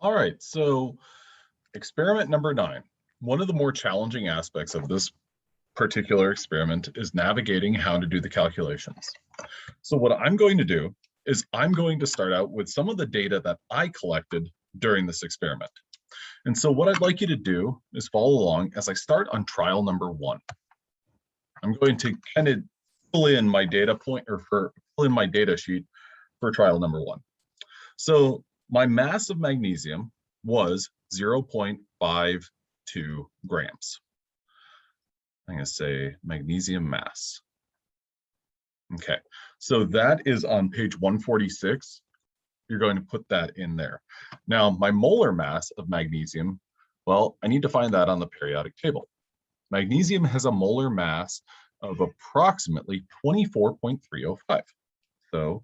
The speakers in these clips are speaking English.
All right, so experiment number 9. One of the more challenging aspects of this particular experiment is navigating how to do the calculations. So what I'm going to do is I'm going to start out with some of the data that I collected during this experiment. And so what I'd like you to do is follow along as I start on trial number 1. I'm going to kind of fill in my data sheet for trial number 1. So my mass of magnesium was 0.52 grams. I'm going to say magnesium mass. Okay, so that is on page 146. You're going to put that in there. Now, my molar mass of magnesium, well, I need to find that on the periodic table. Magnesium has a molar mass of approximately 24.305. So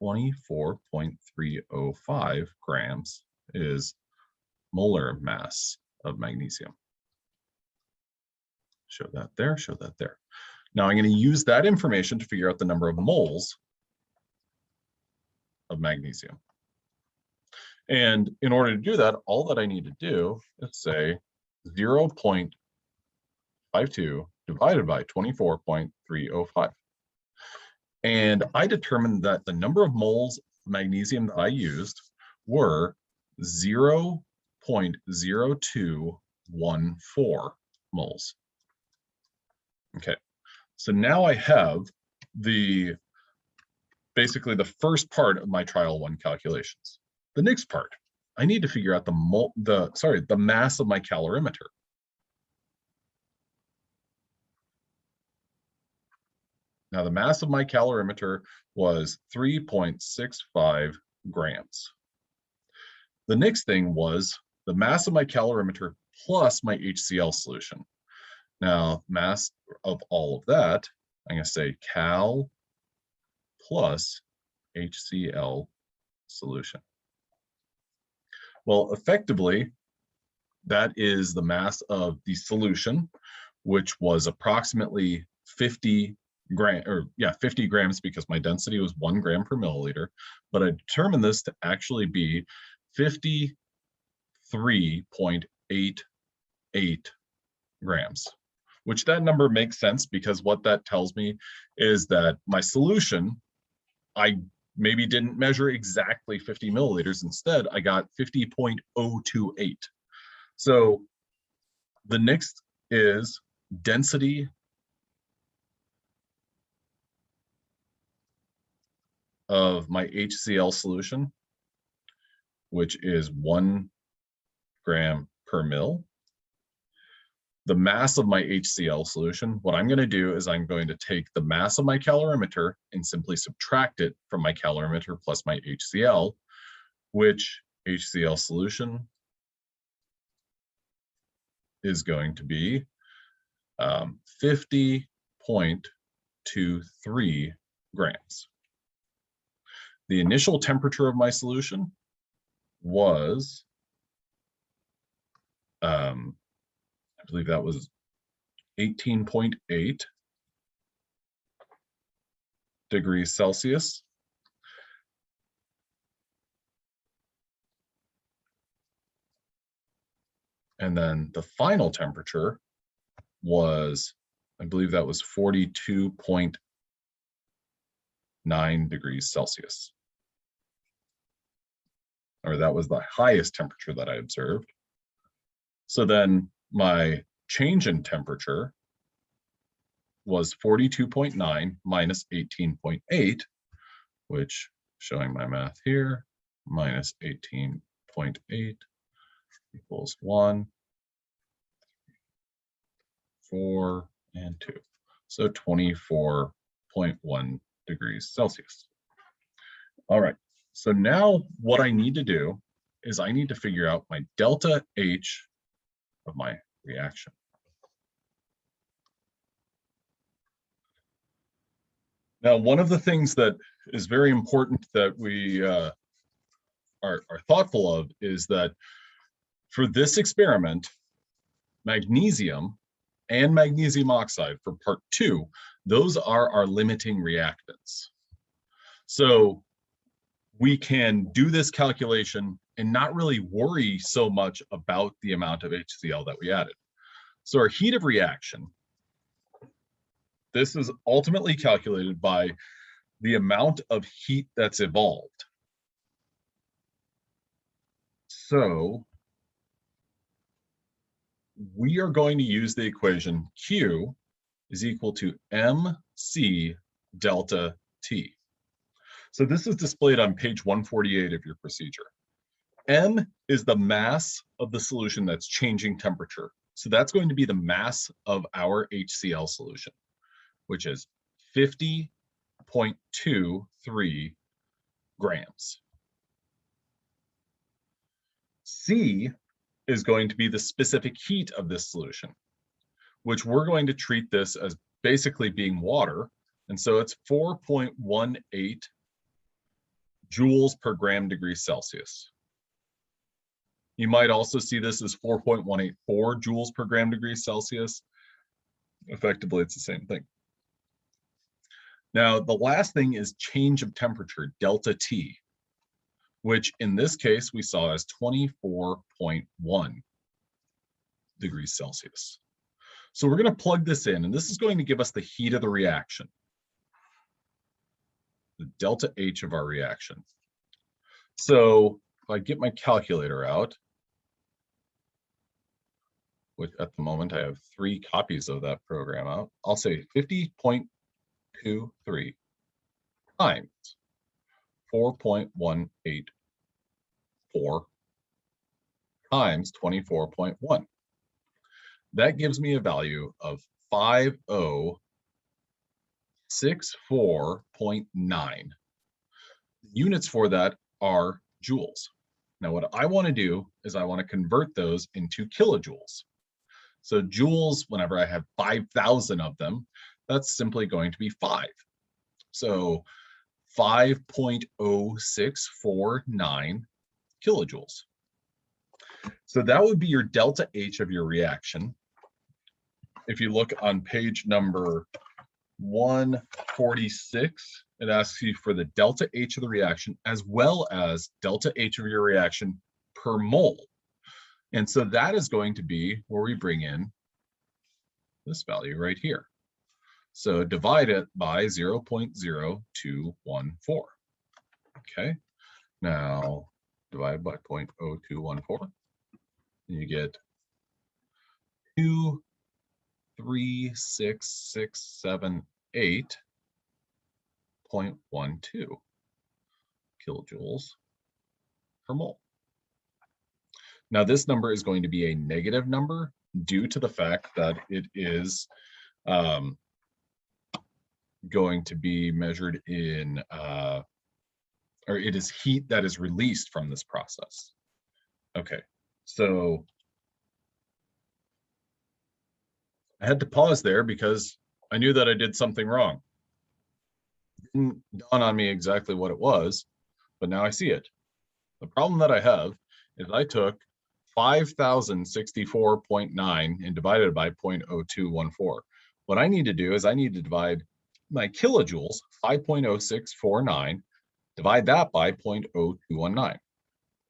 24.305 grams is molar mass of magnesium. Show that there, show that there. Now I'm going to use that information to figure out the number of moles of magnesium. And in order to do that, all that I need to do is say 0.52 divided by 24.305. And I determined that the number of moles of magnesium that I used were 0.0214 moles. Okay, so now I have basically the first part of my trial 1 calculations. The next part, I need to figure out the mass of my calorimeter. Now the mass of my calorimeter was 3.65 grams. The next thing was the mass of my calorimeter plus my HCl solution. Now, mass of all of that, I'm going to say cal plus HCl solution. Well, effectively, that is the mass of the solution, which was approximately 50 grams because my density was 1 gram per milliliter. But I determined this to actually be 53.88 grams. Which that number makes sense because what that tells me is that my solution, I maybe didn't measure exactly 50 milliliters. Instead, I got 50.028. So the next is density of my HCl solution, which is 1 gram per mil. The mass of my HCl solution, what I'm going to do is I'm going to take the mass of my calorimeter and simply subtract it from my calorimeter plus my HCl, which HCl solution is going to be 50.23 grams. The initial temperature of my solution was I believe that was 18.8 degrees Celsius. And then the final temperature was, I believe that was 42.9 degrees Celsius. Or that was the highest temperature that I observed. So then my change in temperature was 42.9 minus 18.8, which, showing my math here, minus 18.8 equals 1, 4, and 2. So 24.1 degrees Celsius. All right, so now what I need to do is I need to figure out my delta H of my reaction. Now, one of the things that is very important that we are thoughtful of is that for this experiment, magnesium and magnesium oxide for part 2, those are our limiting reactants. So we can do this calculation and not really worry so much about the amount of HCl that we added. So our heat of reaction, this is ultimately calculated by the amount of heat that's evolved. So we are going to use the equation Q is equal to MC delta T. So this is displayed on page 148 of your procedure. M is the mass of the solution that's changing temperature. So that's going to be the mass of our HCl solution, which is 50.23 grams. C is going to be the specific heat of this solution, which we're going to treat this as basically being water. And so it's 4.18 joules per gram degree Celsius. You might also see this as 4.184 joules per gram degree Celsius. Effectively, it's the same thing. Now, the last thing is change of temperature, delta T, which in this case we saw as 24.1 degrees Celsius. So we're going to plug this in, and this is going to give us the heat of the reaction, the delta H of our reaction. So if I get my calculator out, which at the moment I have 3 copies of that program out, I'll say 50.23 times 4.184 times 24.1. That gives me a value of 5064.9. Units for that are joules. Now, what I want to do is I want to convert those into kilojoules. So joules, whenever I have 5,000 of them, that's simply going to be 5. So 5.0649 kilojoules. So that would be your delta H of your reaction. If you look on page number 146, it asks you for the delta H of the reaction as well as delta H of your reaction per mole. And so that is going to be where we bring in this value right here. So divide it by 0.0214. Okay, now divide by 0.0214. You get 236,678.12 kilojoules per mole. Now, this number is going to be a negative number due to the fact that it is going to be measured in, or it is heat that is released from this process. Okay, so I had to pause there because I knew that I did something wrong. It didn't dawn on me exactly what it was, but now I see it. The problem that I have is I took 5,064.9 and divided by 0.0214. What I need to do is I need to divide my kilojoules, 5.0649, divide that by 0.0219.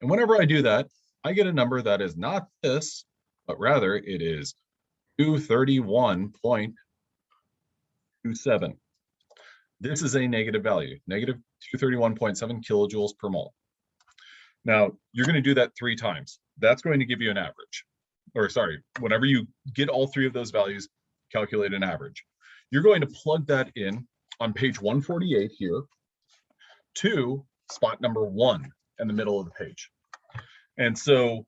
And whenever I do that, I get a number that is not this, but rather it is 231.27. This is a negative value, negative 231.7 kilojoules per mole. Now, you're going to do that 3 times. That's going to give you an average. Or sorry, whenever you get all 3 of those values, calculate an average. You're going to plug that in on page 148 here to spot number 1 in the middle of the page. And so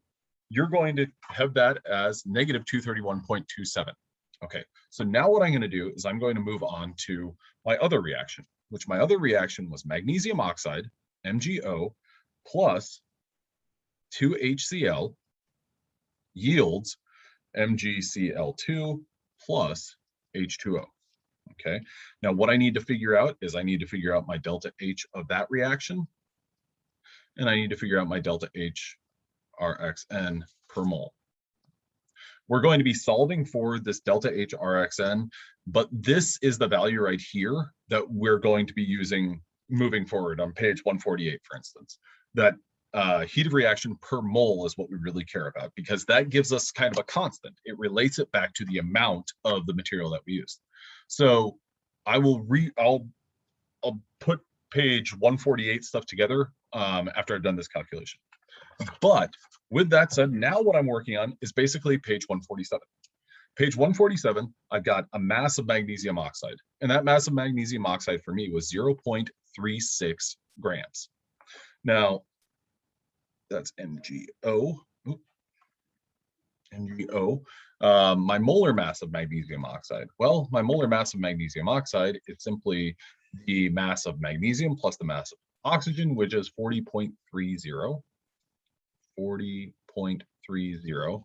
you're going to have that as negative 231.27. Okay, so now what I'm going to do is I'm going to move on to my other reaction, which my other reaction was magnesium oxide, MgO, plus 2HCl yields MgCl2 plus H2O. Okay, now what I need to figure out is I need to figure out my delta H of that reaction, and I need to figure out my delta H Rxn per mole. We're going to be solving for this delta H Rxn, but this is the value right here that we're going to be using moving forward on page 148, for instance, that heat of reaction per mole is what we really care about, because that gives us kind of a constant. It relates it back to the amount of the material that we used. So I'll put page 148 stuff together after I've done this calculation. But with that said, now what I'm working on is basically page 147. Page 147, I've got a mass of magnesium oxide, and that mass of magnesium oxide for me was 0.36 grams. Now, that's MgO. MgO. My molar mass of magnesium oxide. Well, my molar mass of magnesium oxide is simply the mass of magnesium plus the mass of oxygen, which is 40.30. 40.30.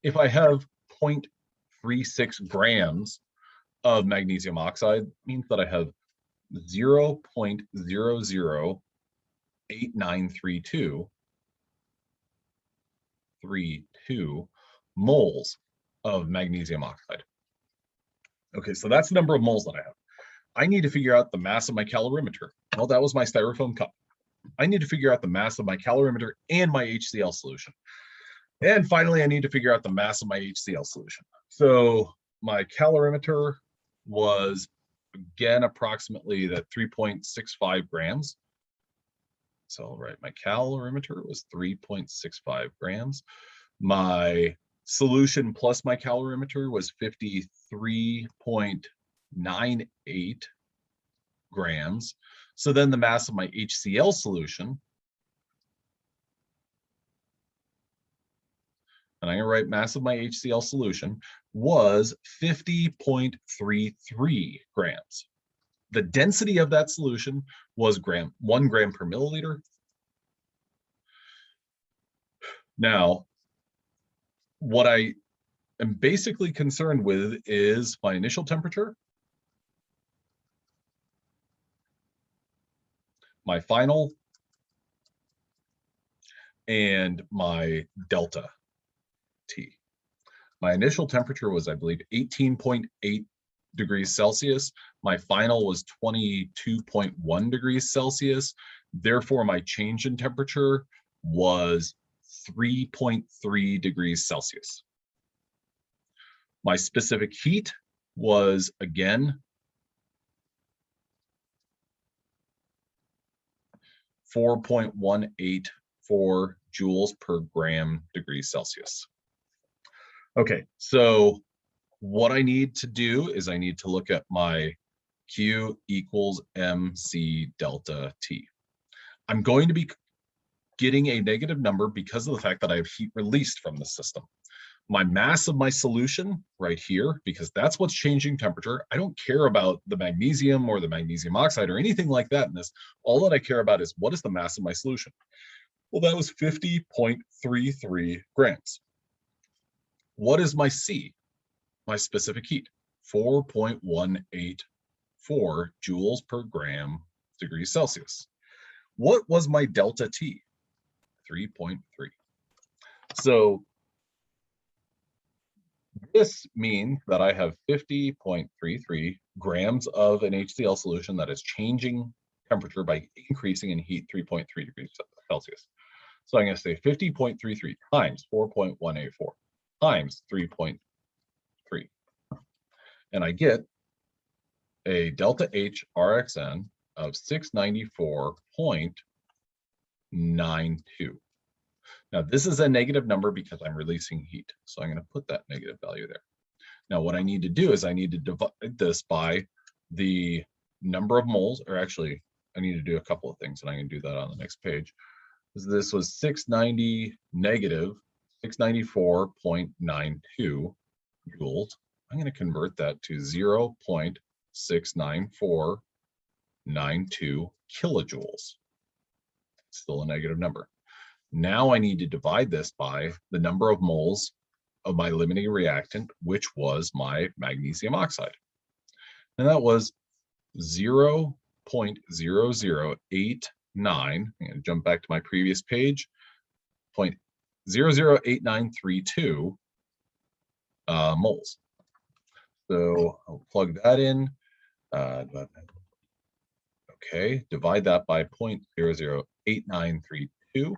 If I have 0.36 grams of magnesium oxide, means that I have 0.008932 moles of magnesium oxide. Okay, so that's the number of moles that I have. I need to figure out the mass of my calorimeter. Well, that was my styrofoam cup. I need to figure out the mass of my calorimeter and my HCl solution. And finally, I need to figure out the mass of my HCl solution. So my calorimeter was, again, approximately that 3.65 grams. So I'll write my calorimeter was 3.65 grams. My solution plus my calorimeter was 53.98 grams. So then the mass of my HCl solution, and I'm going to write mass of my HCl solution, was 50.33 grams. The density of that solution was 1 gram per milliliter. Now, what I am basically concerned with is my initial temperature, my final, and my delta T. My initial temperature was, I believe, 18.8 degrees Celsius. My final was 22.1 degrees Celsius. Therefore, my change in temperature was 3.3 degrees Celsius. My specific heat was, again, 4.184 joules per gram degrees Celsius. Okay, so what I need to do is I need to look at my Q equals MC delta T. I'm going to be getting a negative number because of the fact that I have heat released from the system. My mass of my solution right here, because that's what's changing temperature. I don't care about the magnesium or the magnesium oxide or anything like that in this. All that I care about is what is the mass of my solution. Well, that was 50.33 grams. What is my C, my specific heat? 4.184 joules per gram degrees Celsius. What was my delta T? 3.3. So this means that I have 50.33 grams of an HCl solution that is changing temperature by increasing in heat 3.3 degrees Celsius. So I'm going to say 50.33 times 4.184 times 3.3. And I get a delta H RXN of 694.92. Now, this is a negative number because I'm releasing heat. So I'm going to put that negative value there. Now, what I need to do is I need to divide this by the number of moles, or actually, I need to do a couple of things, and I'm going to do that on the next page. This was 690 negative 694.92 joules. I'm going to convert that to 0.69492 kilojoules. Still a negative number. Now I need to divide this by the number of moles of my limiting reactant, which was my magnesium oxide. And that was 0.0089. I'm going to jump back to my previous page, 0.008932 moles. So I'll plug that in. Okay, divide that by 0.008932.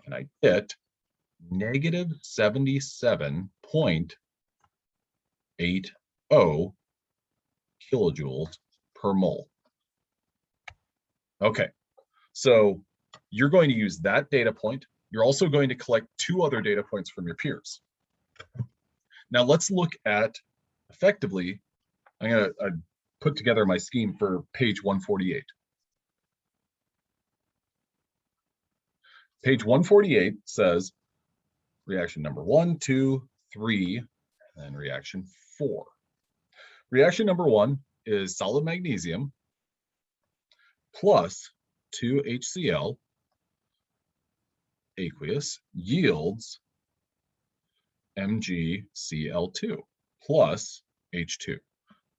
and I get negative 77.80 kilojoules per mole. Okay, so you're going to use that data point. You're also going to collect two other data points from your peers. Now let's look at, effectively, I'm going to put together my scheme for page 148. Page 148 says reaction number 1, 2, 3, and then reaction 4. Reaction number 1 is solid magnesium plus 2 HCl aqueous yields MgCl2 plus H2.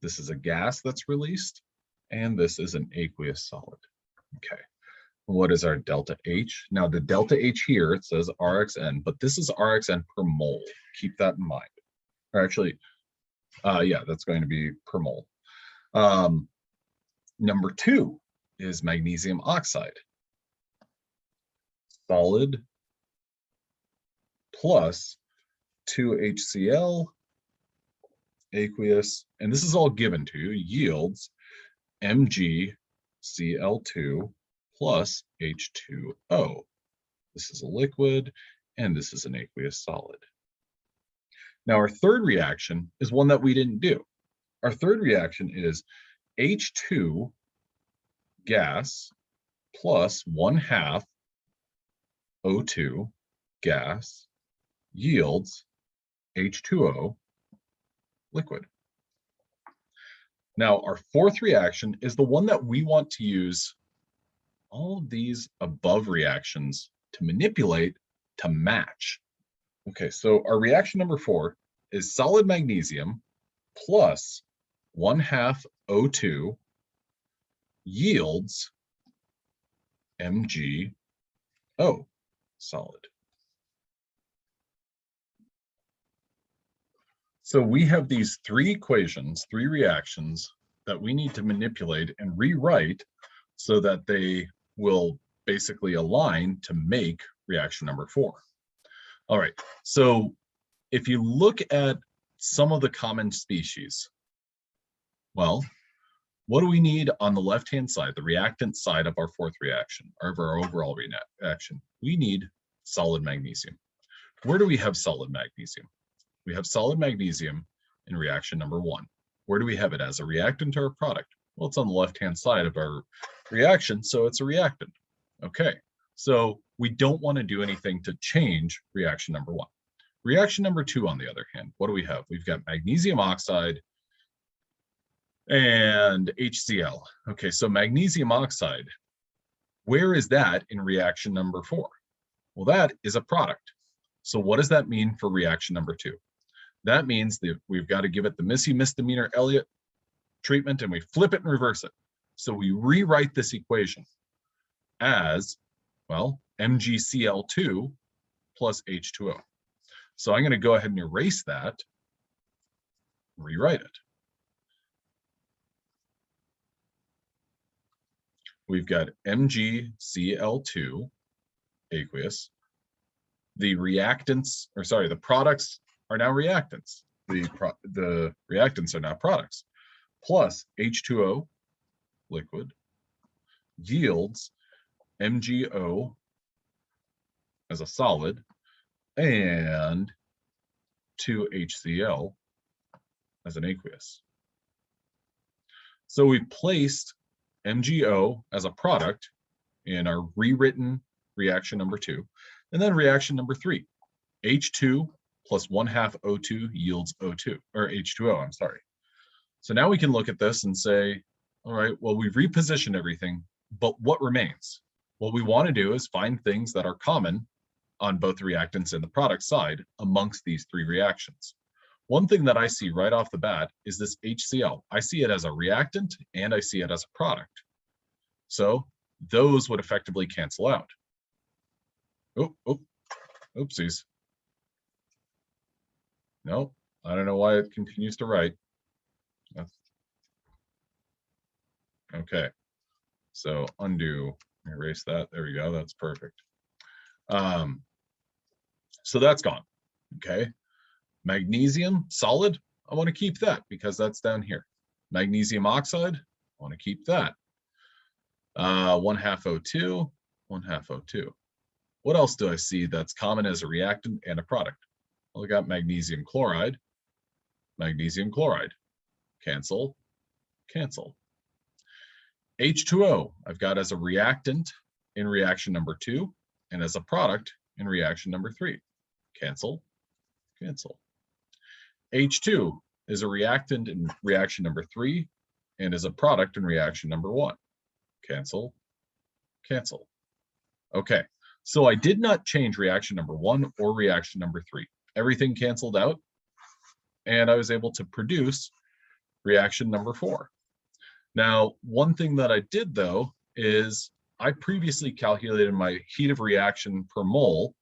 This is a gas that's released, and this is an aqueous solid. Okay. What is our delta H? Now the delta H here, it says RxN, but this is RxN per mole. Keep that in mind. Or actually, yeah, that's going to be per mole. Number 2 is magnesium oxide. Solid plus 2 HCl aqueous, and this is all given to you, yields MgCl2 plus H2O. This is a liquid, and this is an aqueous solid. Now, our third reaction is one that we didn't do. Our third reaction is H2 gas plus 1/2 O2 gas yields H2O liquid. Now, our fourth reaction is the one that we want to use all of these above reactions to manipulate to match. Okay, so our reaction number 4 is solid magnesium plus 1/2 O2 yields MgO solid. So we have these three equations, three reactions that we need to manipulate and rewrite so that they will basically align to make reaction number 4. All right, so if you look at some of the common species, well, what do we need on the left-hand side, the reactant side of our fourth reaction, or of our overall reaction? We need solid magnesium. Where do we have solid magnesium? We have solid magnesium in reaction number 1. Where do we have it as a reactant or a product? Well, it's on the left-hand side of our reaction, so it's a reactant. Okay, so we don't want to do anything to change reaction number 1. Reaction number 2, on the other hand, what do we have? We've got magnesium oxide and HCl. Okay, so magnesium oxide, where is that in reaction number 4? Well, that is a product. So what does that mean for reaction number 2? That means that we've got to give it the Missy misdemeanor Elliott treatment, and we flip it and reverse it. So we rewrite this equation as, well, MgCl2 plus H2O. So I'm going to go ahead and erase that, rewrite it. We've got MgCl2 aqueous. The reactants, or sorry, the products are now reactants. The reactants are now products. Plus H2O liquid yields MgO as a solid and 2HCl as an aqueous. So we've placed MgO as a product in our rewritten reaction number 2. And then reaction number 3, H2 plus 1/2 O2 yields O2, or H2O, I'm sorry. So now we can look at this and say, all right, well, we've repositioned everything, but what remains? What we want to do is find things that are common on both the reactants and the product side amongst these three reactions. One thing that I see right off the bat is this HCl. I see it as a reactant and I see it as a product. So those would effectively cancel out. Oopsies. No, I don't know why it continues to write. Okay, so undo, erase that. There we go. That's perfect. So that's gone. Okay. Magnesium solid, I want to keep that because that's down here. Magnesium oxide, I want to keep that. 1/2 O2, 1/2 O2. What else do I see that's common as a reactant and a product? Well, I got magnesium chloride, cancel, cancel. H2O, I've got as a reactant in reaction number 2 and as a product in reaction number 3. Cancel, cancel. H2 is a reactant in reaction number 3 and is a product in reaction number 1. Cancel, cancel. Okay, so I did not change reaction number 1 or reaction number 3. Everything canceled out, and I was able to produce reaction number 4. Now, one thing that I did, though, is I previously calculated my heat of reaction per mole,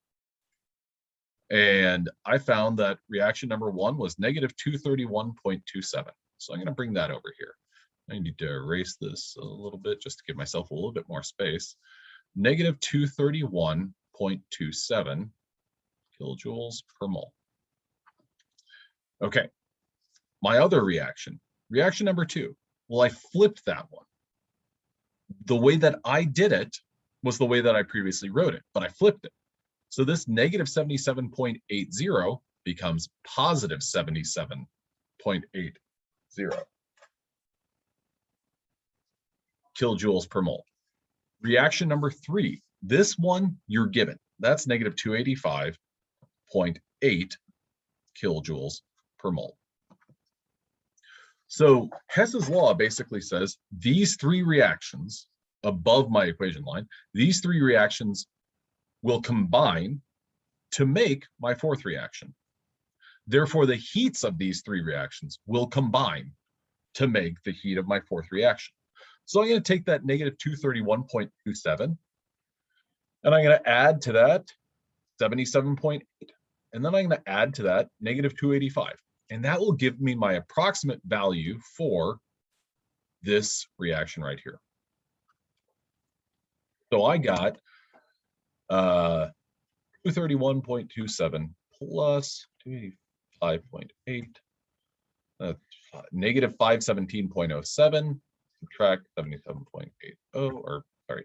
and I found that reaction number 1 was negative 231.27. So I'm going to bring that over here. I need to erase this a little bit just to give myself a little bit more space. Negative 231.27 kilojoules per mole. Okay, my other reaction, reaction number 2. Well, I flipped that one. The way that I did it was the way that I previously wrote it, but I flipped it. So this negative 77.80 becomes positive 77.80 kilojoules per mole. Reaction number 3, this one you're given. That's negative 285.8 kilojoules per mole. So Hess's law basically says these 3 reactions above my equation line, these 3 reactions will combine to make my 4th reaction. Therefore, the heats of these 3 reactions will combine to make the heat of my 4th reaction. So I'm going to take that negative 231.27, and I'm going to add to that 77.8, and then I'm going to add to that negative 285. And that will give me my approximate value for this reaction right here. So I got 231.27 plus 285.8, negative 517.07, subtract 77.80, or sorry,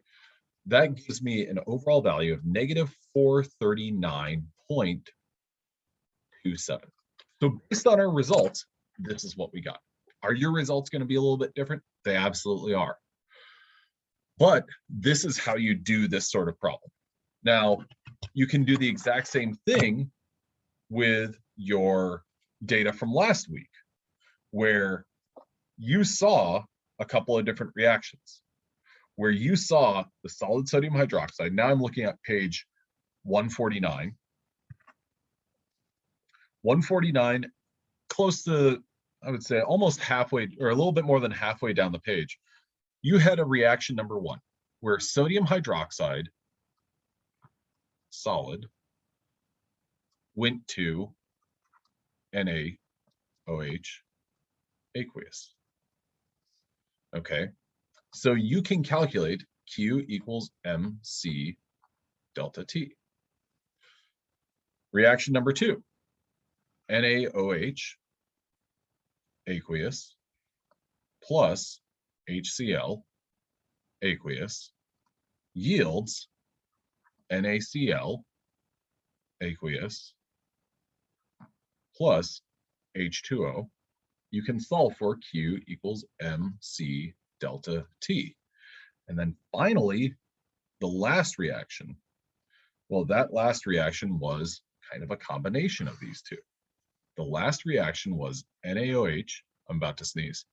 that gives me an overall value of negative 439.27. So based on our results, this is what we got. Are your results going to be a little bit different? They absolutely are. But this is how you do this sort of problem. Now, you can do the exact same thing with your data from last week, where you saw a couple of different reactions, where you saw the solid sodium hydroxide. Now I'm looking at page 149. 149, close to, I would say, almost halfway, or a little bit more than halfway down the page, you had a reaction number 1, where sodium hydroxide, solid, went to NaOH aqueous. Okay, so you can calculate Q equals MC delta T. Reaction number 2, NaOH aqueous plus HCl aqueous yields NaCl aqueous plus H2O. You can solve for Q equals MC delta T. And then finally, the last reaction. Well, that last reaction was kind of a combination of these two. The last reaction was NaOH, I'm about to sneeze.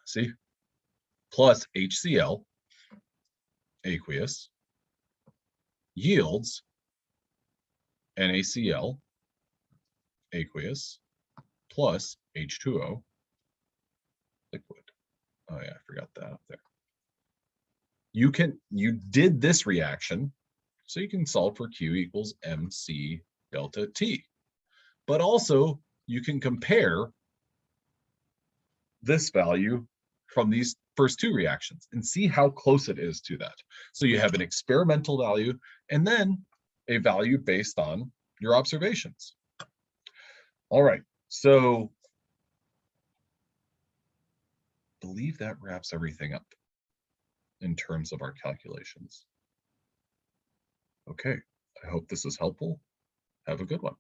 See? Plus HCl aqueous yields NaCl aqueous plus H2O liquid. Oh yeah, I forgot that up there. You did this reaction, so you can solve for Q equals MC delta T. But also you can compare this value from these first two reactions and see how close it is to that. So you have an experimental value and then a value based on your observations. All right, so I believe that wraps everything up in terms of our calculations. Okay, I hope this is helpful. Have a good one.